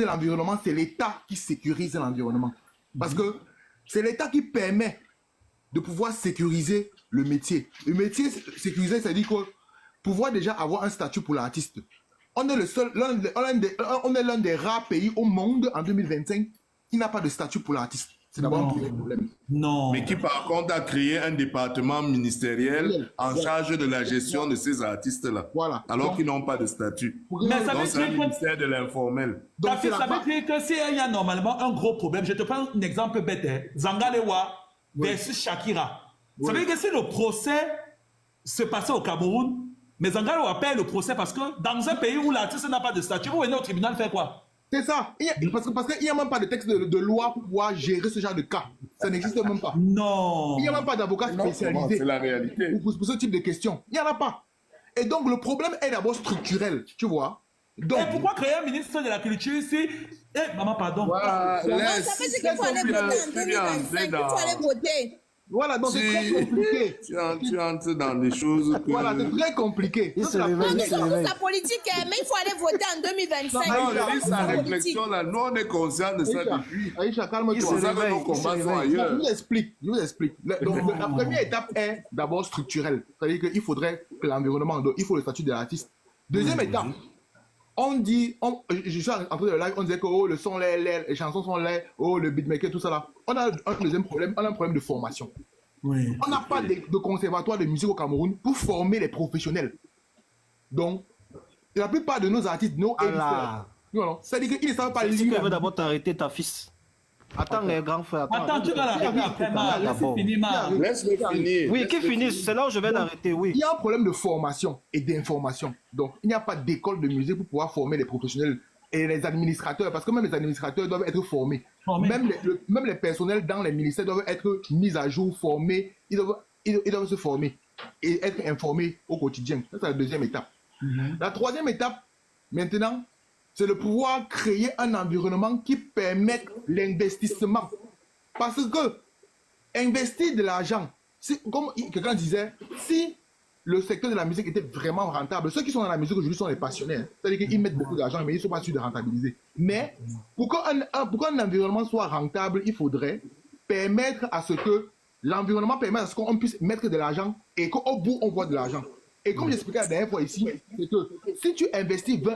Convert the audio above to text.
l'environnement, c'est l'État qui sécurise l'environnement. Parce que c'est l'État qui permet de pouvoir sécuriser le métier. Le métier sécurisé, c'est-à-dire que pouvoir déjà avoir un statut pour l'artiste. On est l'un des rares pays au monde en 2025 qui n'a pas de statut pour l'artiste. C'est d'abord un premier problème. Non. Mais qui par contre a créé un département ministériel en charge de la gestion de ces artistes-là. Voilà. Alors qu'ils n'ont pas de statut. Mais ça Donc veut c'est un dire ministère de l'informel. ça veut dire que s'il y a normalement un gros problème, je te prends un exemple bête, hein. Zangalewa versus Shakira. Ça veut dire que si le procès se passait au Cameroun, mais Zangalewa paye le procès parce que dans un pays où l'artiste n'a pas de statut, vous venez au tribunal faire quoi? C'est ça. Parce qu'il n'y a même pas de texte de loi pour pouvoir gérer ce genre de cas. Ça n'existe même pas. Non. Il n'y a même pas d'avocat spécialisé C'est la réalité. pour ce type de questions. Il n'y en a pas. Et donc, le problème est d'abord structurel, tu vois. Donc, Et pourquoi créer un ministre de la Culture si... Eh, maman, pardon. Voilà, Ça veut dire qu'il faut aller voter en 2025, il faut aller voter. voilà, donc c'est très compliqué. Tu entres dans des choses que... Voilà, c'est très compliqué. Non, mais c'est sa politique, mais il faut aller voter en 2025. Non, Aïcha, je dis sa réflexion là. Nous, on est conscients de ça depuis. Aïcha, calme-toi. C'est pour ça que nos combats sont ailleurs. Je vous explique. Donc, la première étape est d'abord structurelle. C'est-à-dire qu'il faudrait que l'environnement, il faut le statut de l'artiste. Deuxième étape, on dit, je suis en train de live, on disait que oh, le son, les chansons sont laides, oh, le beatmaker, tout ça là. On a un deuxième problème, on a un problème de formation. Oui. On n'a pas de conservatoire de musique au Cameroun pour former les professionnels. Donc, la plupart de nos artistes, nos éditeurs, c'est-à-dire qu'ils ne savent pas Si lire. tu veux d'abord t'arrêter ta fils. Attends, les grands frères. Attends, tu vas l'arrêter après, ma. Laisse finir, ma. Laisse-le finir. Oui, qui finisse. C'est là où je vais l'arrêter, oui. Il y a un problème de formation et d'information. Donc, il n'y a pas d'école de musique pour pouvoir former les professionnels et les administrateurs, parce que même les administrateurs doivent être formés. Même les personnels dans les ministères doivent être mis à jour, formés. Ils doivent se former et être informés au quotidien. Ça, c'est la deuxième étape. La troisième étape, maintenant, c'est de pouvoir créer un environnement qui permette l'investissement. Parce que investir de l'argent, comme quelqu'un disait, si le secteur de la musique était vraiment rentable, ceux qui sont dans la musique aujourd'hui sont les passionnés. Hein. C'est-à-dire qu'ils mettent beaucoup d'argent, mais ils ne sont pas sûrs de rentabiliser. Mais pour qu'un environnement soit rentable, il faudrait permettre à ce que l'environnement permette à ce qu'on puisse mettre de l'argent et qu'au bout, on voit de l'argent. Et comme j'expliquais la dernière fois ici, c'est que si tu investis 20